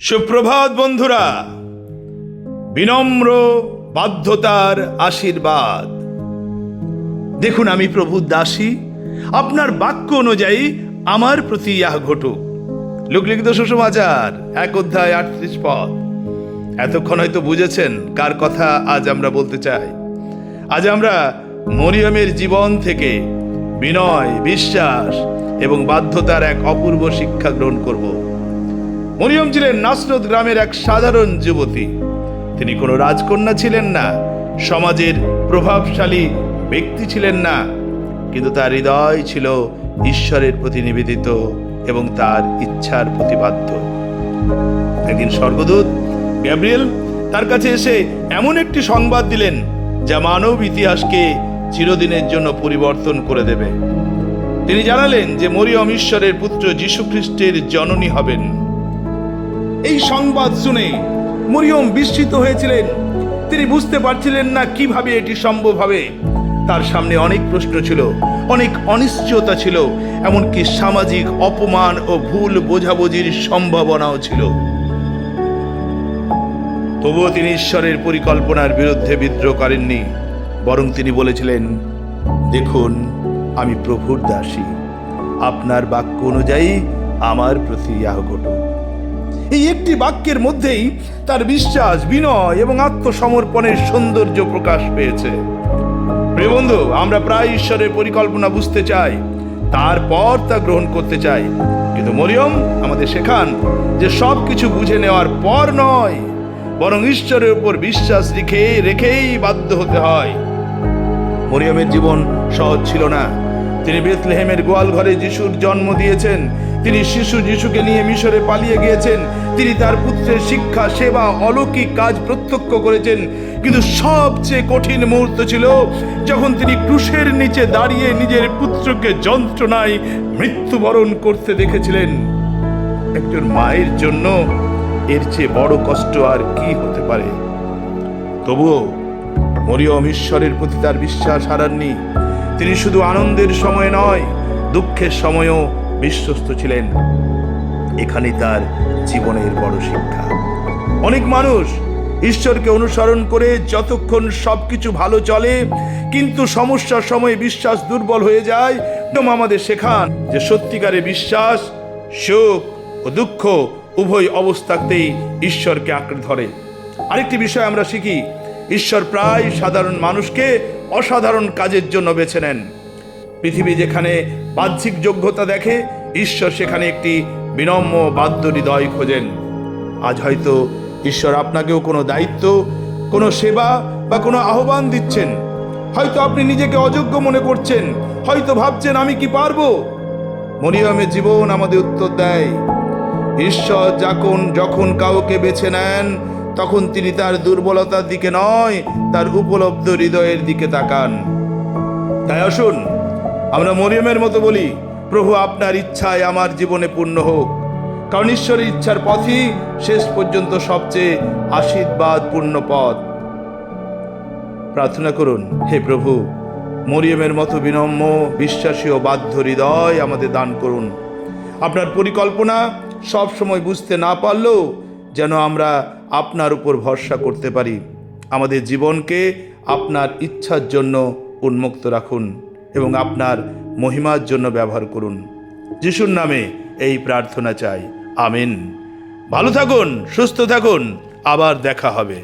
সুপ্রভাত বন্ধুরা। বিনম্র বাধ্যতার আশীর্বাদ। দেখুন, আমি প্রভুর দাসী, আপনার বাক্য অনুযায়ী আমার প্রতি ইহা ঘটুক। লোকলিখিত সুসমাচার 1 অধ্যায় 38 পদ। এতক্ষণ হয়তো বুঝেছেন কার কথা আজ আমরা বলতে চাই। আজ আমরা মরিয়মের জীবন থেকে বিনয়, বিশ্বাস এবং বাধ্যতার এক অপূর্ব শিক্ষা গ্রহণ করব। মরিয়ম ছিলেন নাসরত গ্রামের এক সাধারণ যুবতী। তিনি কোনো রাজকন্যা ছিলেন না, সমাজের প্রভাবশালী ব্যক্তি ছিলেন না, কিন্তু তার হৃদয় ছিল ঈশ্বরের প্রতি নিবেদিত এবং তার ইচ্ছার প্রতি বাধ্য। একদিন স্বর্গদূত গ্যাব্রিয়েল তার কাছে এসে এমন একটি সংবাদ দিলেন যা মানব ইতিহাসকে চিরদিনের জন্য পরিবর্তন করে দেবে। তিনি জানালেন যে মরিয়ম ঈশ্বরের পুত্র যীশু খ্রিস্টের জননী হবেন। এই সংবাদ শুনে মরিয়ম বিস্মিত হয়েছিলেন। তিনি বুঝতে পারছিলেন না কিভাবে এটি সম্ভব হবে। তার সামনে অনেক প্রশ্ন ছিল, অনেক অনিশ্চয়তা ছিল, এমনকি সামাজিক অপমান ও ভুল বোঝাবুঝির সম্ভাবনাও ছিল। তবুও তিনি ঈশ্বরের পরিকল্পনার বিরুদ্ধে বিদ্রোহ করেননি, বরং তিনি বলেছিলেন, দেখুন, আমি প্রভুর দাসী, আপনার বাক্য অনুযায়ী আমার প্রতি ইহা ঘটুক। এই একটি বাক্যের মধ্যেই তার বিশ্বাস, বিনয় এবং আত্মসমর্পণের সৌন্দর্য প্রকাশ পেয়েছে। প্রিয় বন্ধু, আমরা প্রায় ঈশ্বরের পরিকল্পনা বুঝতে চাই, তারপর তা গ্রহণ করতে চাই, কিন্তু মরিয়ম আমাদের শেখান যে সবকিছু বুঝে নেওয়ার পর নয়, বরং ঈশ্বরের উপর বিশ্বাস রেখেই বাধ্য হতে হয়। মরিয়মের জীবন সহজ ছিল না। তিনি বেথলেহেমের গোয়াল ঘরে যিশুর জন্ম দিয়েছেন। তিনি শিশু যিশুকে নিয়ে মিশরে পালিয়ে গিয়েছেন। তিনি তার পুত্রের শিক্ষা, সেবা, অলৌকিক কাজ প্রত্যক্ষ করেছেন। কিন্তু সবচেয়ে কঠিন মুহূর্ত ছিল যখন তিনি ক্রুশের নিচে দাঁড়িয়ে নিজের পুত্রকে যন্ত্রণায় মৃত্যুবরণ করতে দেখেছিলেন। একজন মায়ের জন্য এর চেয়ে বড় কষ্ট আর কি হতে পারে? তবুও মরিয়ম ঈশ্বরের প্রতি তার বিশ্বাস হারাননি। তিনি শুধু আনন্দের সময় নয়, দুঃখের সময়ও বিশ্বস্ত ছিলেন। এখানেই তার জীবনের বড় শিক্ষা। অনেক মানুষ ঈশ্বরকে অনুসরণ করে যতক্ষণ সবকিছু ভালো চলে, কিন্তু সমস্যার সময় বিশ্বাস দুর্বল হয়ে যায়। আমাদের শেখান যে সত্যিকারের বিশ্বাস সুখ ও দুঃখ উভয় অবস্থাতেই ঈশ্বরকে আঁকড়ে ধরে। আরেকটি বিষয় আমরা শিখি, ঈশ্বর প্রায় সাধারণ মানুষকে অসাধারণ কাজের জন্য বেছে নেন। পৃথিবী যেখানে বাহ্যিক যোগ্যতা দেখে, ঈশ্বর সেখানে একটি বিনম্র বাধ্য হৃদয় খোঁজেন। আজ হয়তো ঈশ্বর আপনাকেও কোনো দায়িত্ব, কোনো সেবা বা কোনো আহ্বান দিচ্ছেন। হয়তো আপনি নিজেকে অযোগ্য মনে করছেন, হয়তো ভাবছেন, আমি কি পারবো? মরিয়মের জীবন আমাদের উত্তর দেয়, ঈশ্বর যখন কাউকে বেছে নেন, তখন তিনি তার দুর্বলতার দিকে নয়, তার উপলব্ধ হৃদয়ের দিকে তাকান। তাই আসুন আমরা মরিয়মের মতো বলি, প্রভু, আপনার ইচ্ছায় আমার জীবনে পূর্ণ হোক। কারণ ঈশ্বরের ইচ্ছার পথই শেষ পর্যন্ত সবচেয়ে আশীর্বাদপূর্ণ পথ। প্রার্থনা করুন, হে প্রভু, মরিয়মের মতো বিনম্র, বিশ্বাসী ও বাধ্য হৃদয় আমাদের দান করুন। আপনার পরিকল্পনা সব সময় বুঝতে না পারলেও যেন আমরা আপনার উপর ভরসা করতে পারি। আমাদের জীবনকে আপনার ইচ্ছার জন্য উন্মুক্ত রাখুন এবং আপনার মহিমার জন্য ব্যবহার করুন। যিশুর নামে এই প্রার্থনা চাই, আমিন। ভালো থাকুন, সুস্থ থাকুন, আবার দেখা হবে।